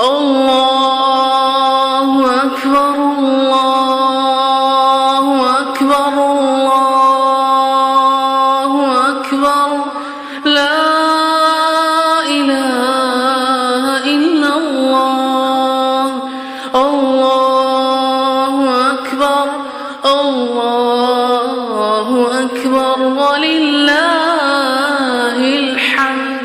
الله أكبر الله أكبر الله أكبر لا إله إلا الله الله أكبر الله أكبر ولله الحمد.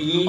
3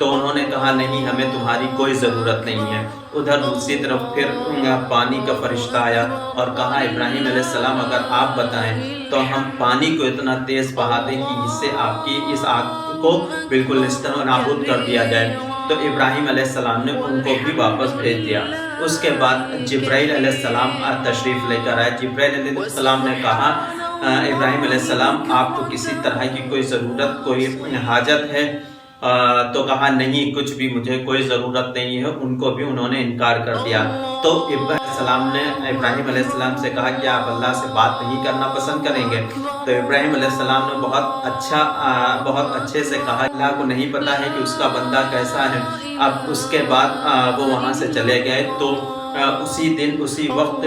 تو انہوں نے کہا نہیں ہمیں تمہاری کوئی ضرورت نہیں ہے۔ ادھر دوسری طرف پھر پانی کا فرشتہ آیا اور کہا ابراہیم علیہ السلام اگر آپ بتائیں تو ہم پانی کو اتنا تیز بہا دیں کہ اس سے آپ کی اس آگ کو بالکل نیست و نابود کر دیا جائے۔ تو ابراہیم علیہ السلام نے ان کو بھی واپس بھیج دیا۔ اس کے بعد جبرائیل علیہ السلام تشریف لے کر آئے۔ جبرائیل علیہ السلام نے کہا ابراہیم علیہ السلام آپ کو کسی طرح کی کوئی ضرورت کوئی حاجت ہے؟ تو کہا نہیں کچھ بھی مجھے کوئی ضرورت نہیں ہے۔ ان کو بھی انہوں نے انکار کر دیا۔ تو ابراہیم علیہ السلام سے کہا کہ آپ اللہ سے بات نہیں کرنا پسند کریں گے؟ تو ابراہیم علیہ السلام نے بہت اچھے سے کہا اللہ کو نہیں پتا ہے کہ اس کا بندہ کیسا ہے۔ اب اس کے بعد وہ وہاں سے چلے گئے تو اسی دن اسی وقت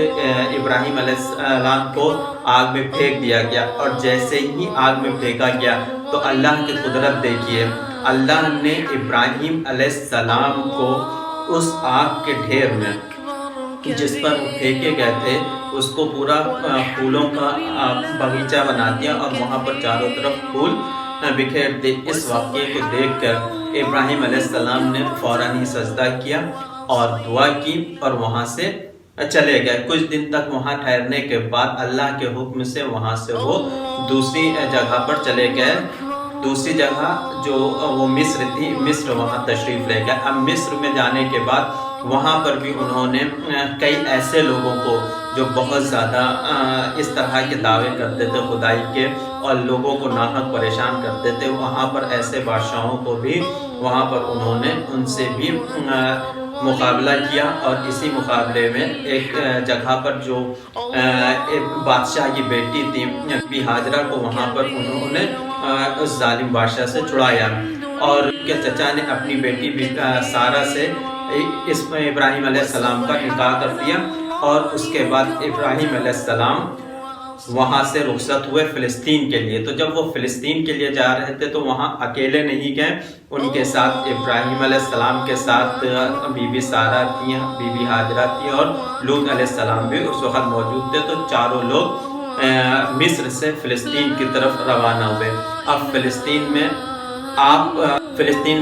ابراہیم علیہ السلام کو آگ میں پھینک دیا گیا، اور جیسے ہی آگ میں پھینکا گیا تو اللہ کی قدرت دیکھیے، اللہ نے ابراہیم علیہ السلام کو اس آگ کے ڈھیر میں جس پر وہ پھینکے گئے تھے اس کو پورا پھولوں کا باغیچہ بنا دیا اور وہاں پر چاروں طرف پھول بکھیر دے۔ اس واقعے کو دیکھ کر ابراہیم علیہ السلام نے فوراً ہی سجدہ کیا اور دعا کی اور وہاں سے چلے گئے۔ کچھ دن تک وہاں ٹھہرنے کے بعد اللہ کے حکم سے وہاں سے وہ دوسری جگہ پر چلے گئے۔ دوسری جگہ جو وہ مصر تھی، مصر وہاں تشریف لے گئے۔ اب مصر میں جانے کے بعد وہاں پر بھی انہوں نے کئی ایسے لوگوں کو جو بہت زیادہ اس طرح کے دعوے کرتے تھے خدائی کے اور لوگوں کو ناحق پریشان کرتے تھے، وہاں پر ایسے بادشاہوں کو بھی وہاں پر انہوں نے ان سے بھی مقابلہ کیا۔ اور اسی مقابلے میں ایک جگہ پر جو ایک بادشاہ کی بیٹی تھی بی بی ہاجرہ کو وہاں پر انہوں نے اس ظالم بادشاہ سے چھڑایا، اور ان کے چچا نے اپنی بیٹی سارہ سے اس ابراہیم علیہ السلام کا نکاح کر دیا، اور اس کے بعد ابراہیم علیہ السلام وہاں سے رخصت ہوئے فلسطین کے لیے۔ تو جب وہ فلسطین کے لیے جا رہے تھے تو وہاں اکیلے نہیں گئے، ان کے ساتھ ابراہیم علیہ السلام کے ساتھ بی بی سارہ تھی، بی بی ہاجرہ تھی، اور لوط علیہ السلام بھی اس وقت موجود تھے۔ تو چاروں لوگ مصر سے فلسطین کی طرف روانہ ہوئے۔ اب فلسطین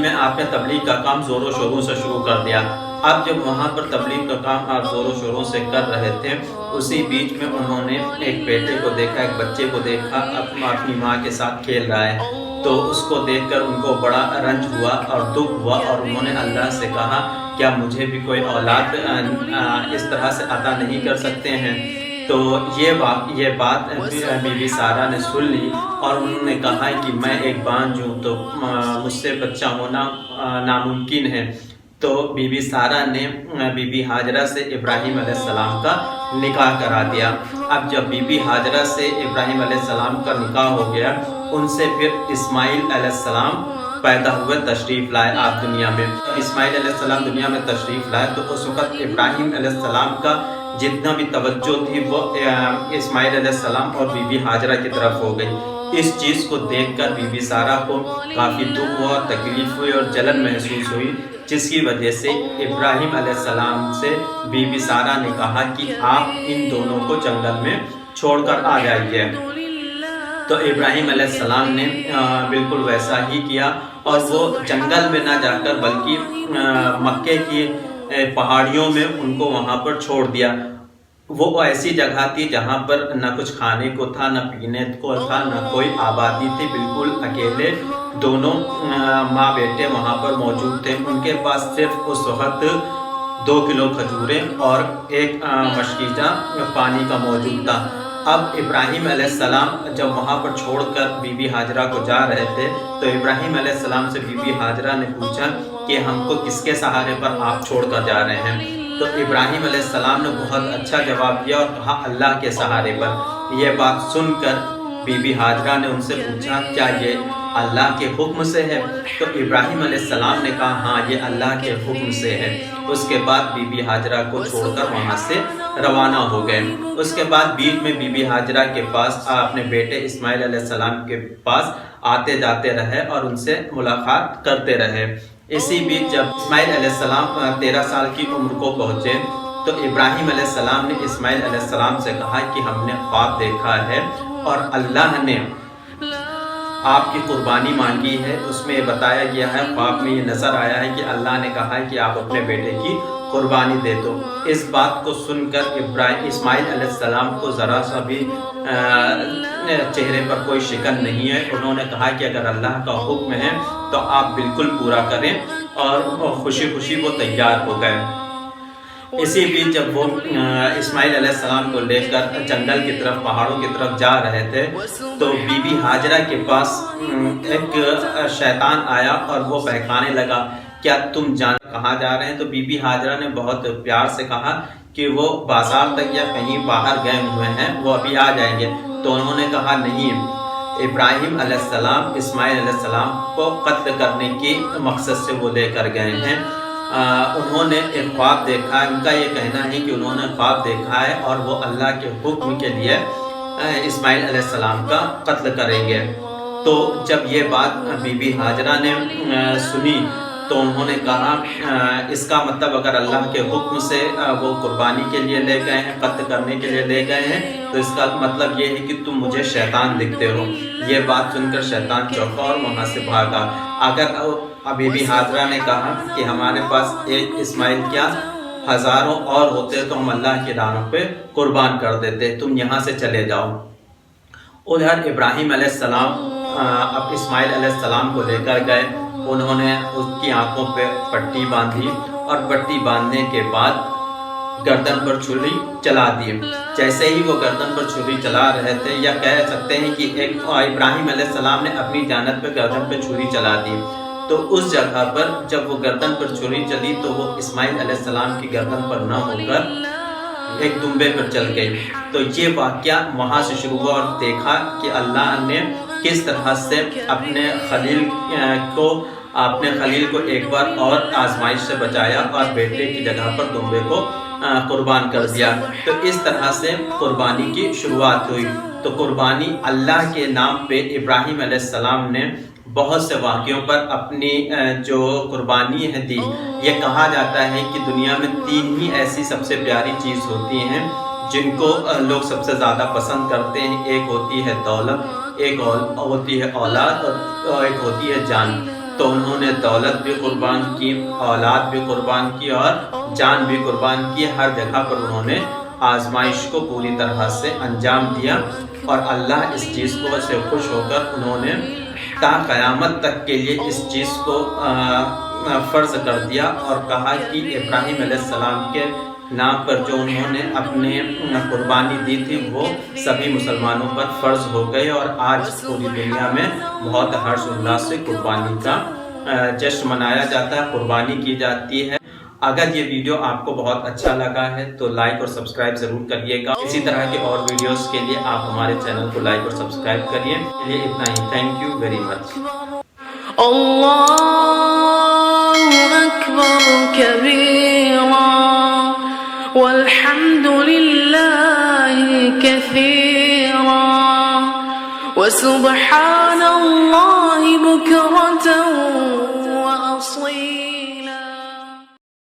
میں آپ نے تبلیغ کا کام زور و شوروں سے شروع کر دیا۔ اب جب وہاں پر تبلیغ کا کام آپ زور و شوروں سے کر رہے تھے، اسی بیچ میں انہوں نے ایک بیٹے کو دیکھا، ایک بچے کو دیکھا اپنی ماں کے ساتھ کھیل رہا ہے۔ تو اس کو دیکھ کر ان کو بڑا رنج ہوا اور دکھ ہوا، اور انہوں نے اللہ سے کہا کیا مجھے بھی کوئی اولاد اس طرح سے عطا نہیں کر سکتے ہیں؟ تو یہ بات بی بی سارہ نے سن لی، اور انہوں نے کہا کہ میں ایک بانجھ ہوں تو مجھ سے بچہ ہونا ناممکن ہے۔ تو بی بی سارہ نے بی بی ہاجرہ سے ابراہیم علیہ السلام کا نکاح کرا دیا۔ اب جب بی بی ہاجرہ سے ابراہیم علیہ السلام کا نکاح ہو گیا، ان سے پھر اسماعیل علیہ السلام پیدا ہوئے، تشریف لائے آپ دنیا میں۔ اسماعیل علیہ السلام دنیا میں تشریف لائے تو اس وقت ابراہیم علیہ السلام کا جتنا بھی توجہ تھی وہ اسماعیل علیہ السلام اور بی بی ہاجرہ کی طرف ہو گئی۔ اس چیز کو دیکھ کر بی بی سارہ کو کافی دکھ ہوا، تکلیف ہوئی اور جلن محسوس ہوئی، جس کی وجہ سے ابراہیم علیہ السلام سے بی بی سارہ نے کہا کہ آپ ان دونوں کو جنگل میں چھوڑ کر آ جائیے۔ تو ابراہیم علیہ السلام نے بالکل ویسا ہی کیا، اور وہ جنگل میں نہ جا کر بلکہ مکے کی پہاڑیوں میں ان کو وہاں پر چھوڑ دیا۔ وہ ایسی جگہ تھی جہاں پر نہ کچھ کھانے کو تھا، نہ پینے کو تھا، نہ کوئی آبادی تھی، بالکل اکیلے دونوں ماں بیٹے وہاں پر موجود تھے۔ ان کے پاس صرف اس وقت 2 کلو کھجوریں اور ایک مشکیزہ پانی کا موجود تھا۔ اب ابراہیم علیہ السلام جب وہاں پر چھوڑ کر بی بی ہاجرہ کو جا رہے تھے تو ابراہیم علیہ السلام سے بی بی ہاجرہ نے پوچھا کہ ہم کو کس کے سہارے پر آپ چھوڑ کر جا رہے ہیں؟ تو ابراہیم علیہ السلام نے بہت اچھا جواب دیا اور کہا اللہ کے سہارے پر۔ یہ بات سن کر بی بی ہاجرہ نے ان سے پوچھا کیا یہ اللہ کے حکم سے ہے؟ تو ابراہیم علیہ السلام نے کہا ہاں یہ اللہ کے حکم سے ہے۔ اس کے بعد بی بی ہاجرہ کو چھوڑ کر وہاں سے روانہ ہو گئے۔ اس کے بعد بیچ میں بی بی ہاجرہ کے پاس اپنے بیٹے اسماعیل علیہ السلام کے پاس آتے جاتے رہے اور ان سے ملاقات کرتے رہے۔ اسی بیچ جب اسماعیل علیہ السلام 13 سال کی عمر کو پہنچے تو ابراہیم علیہ السلام نے اسماعیل علیہ السلام سے کہا کہ ہم نے خواب دیکھا ہے اور اللہ نے آپ کی قربانی مانگی ہے، اس میں بتایا گیا ہے، خواب میں یہ نظر آیا ہے کہ اللہ نے کہا ہے کہ آپ اپنے بیٹے کی قربانی دے دو۔ اس بات کو سن کر اسماعیل علیہ السلام کو ذرا سا بھی چہرے پر کوئی شکن نہیں ہے۔ انہوں نے کہا کہ اگر اللہ کا حکم ہے تو آپ بالکل پورا کریں، اور خوشی خوشی وہ تیار ہو گئے۔ اسی بیچ جب وہ اسماعیل علیہ السلام کو لے کر جنگل کی طرف، پہاڑوں کی طرف جا رہے تھے تو بی بی ہاجرہ کے پاس ایک شیطان آیا اور وہ بہکانے لگا، کیا تم کہاں جا رہے ہیں؟ تو بی بی ہاجرہ نے بہت پیار سے کہا کہ وہ بازار تک یا کہیں باہر گئے ہوئے ہیں، وہ ابھی آ جائیں گے۔ تو انہوں نے کہا نہیں، ابراہیم علیہ السلام اسماعیل علیہ السلام کو قتل کرنے کی مقصد سے وہ لے کر گئے ہیں۔ انہوں نے ایک خواب دیکھا ہے، ان کا یہ کہنا ہے کہ انہوں نے خواب دیکھا ہے اور وہ اللہ کے حکم کے لیے اسماعیل علیہ السلام کا قتل کریں گے۔ تو جب یہ بات بی بی ہاجرہ نے سنی تو انہوں نے کہا اس کا مطلب اگر اللہ کے حکم سے وہ قربانی کے لیے لے گئے ہیں، قتل کرنے کے لیے لے گئے ہیں، تو اس کا مطلب یہ ہے کہ تم مجھے شیطان دکھتے ہو۔ یہ بات سن کر شیطان چونکا اور وہاں سے بھاگا۔ اگر بی بی ہاجرہ نے کہا کہ ہمارے پاس ایک اسماعیل کیا ہزاروں اور ہوتے تو ہم اللہ کی راہ پہ قربان کر دیتے، تم یہاں سے چلے جاؤ۔ ادھر ابراہیم علیہ السلام اب اسماعیل علیہ السلام کو لے کر گئے، انہوں نے اس کی آنکھوں پہ پٹی باندھی اور پٹی باندھنے کے بعد گردن پر چھری چلا دی۔ جیسے ہی وہ گردن پر چھری چلا رہے تھے، یا کہہ سکتے ہیں کہ ایک ابراہیم علیہ السلام نے اپنی جانب پہ گردن پہ چھری چلا دی، تو اس جگہ پر جب وہ گردن پر چھری چلی تو وہ اسماعیل علیہ السلام کی گردن پر نہ ہو کر ایک دمبے پر چل گئی۔ تو یہ واقعہ وہاں سے شروع ہوا اور دیکھا کہ اللہ نے کس طرح سے اپنے خلیل کو ایک بار اور آزمائش سے بچایا اور بیٹے کی جگہ پر دمبے کو قربان کر دیا۔ تو اس طرح سے قربانی کی شروعات ہوئی۔ تو قربانی اللہ کے نام پہ ابراہیم علیہ السلام نے بہت سے واقعوں پر اپنی جو قربانی ہے دی۔ یہ کہا جاتا ہے کہ دنیا میں 3 ہی ایسی سب سے پیاری چیز ہوتی ہیں جن کو لوگ سب سے زیادہ پسند کرتے ہیں۔ ایک ہوتی ہے دولت، ایک ہوتی ہے اولاد، اور ایک ہوتی ہے جان۔ تو انہوں نے دولت بھی قربان کی، اولاد بھی قربان کی اور جان بھی قربان کی۔ ہر جگہ پر انہوں نے آزمائش کو پوری طرح سے انجام دیا، اور اللہ اس چیز کو سے خوش ہو کر انہوں نے تا قیامت تک کے لیے اس چیز کو فرض کر دیا، اور کہا کہ ابراہیم علیہ السلام کے نام پر جو انہوں نے اپنے قربانی دی تھی وہ سبھی مسلمانوں پر فرض ہو گئے، اور آج پوری دنیا میں بہت ہرش اللہ سے قربانی کا جشن منایا جاتا ہے، قربانی کی جاتی ہے۔ اگر یہ ویڈیو آپ کو بہت اچھا لگا ہے تو لائک اور سبسکرائب ضرور کریے گا۔ اسی طرح کے اور ویڈیوز کے لیے آپ ہمارے چینل کو لائک اور سبسکرائب کریے۔ چلیے اتنا ہی، تھینک یو ویری مچ۔ اللہ اکبر کبیرا والحمد للہ کثیرا وسبحان اللہ بکرة وأصیلا۔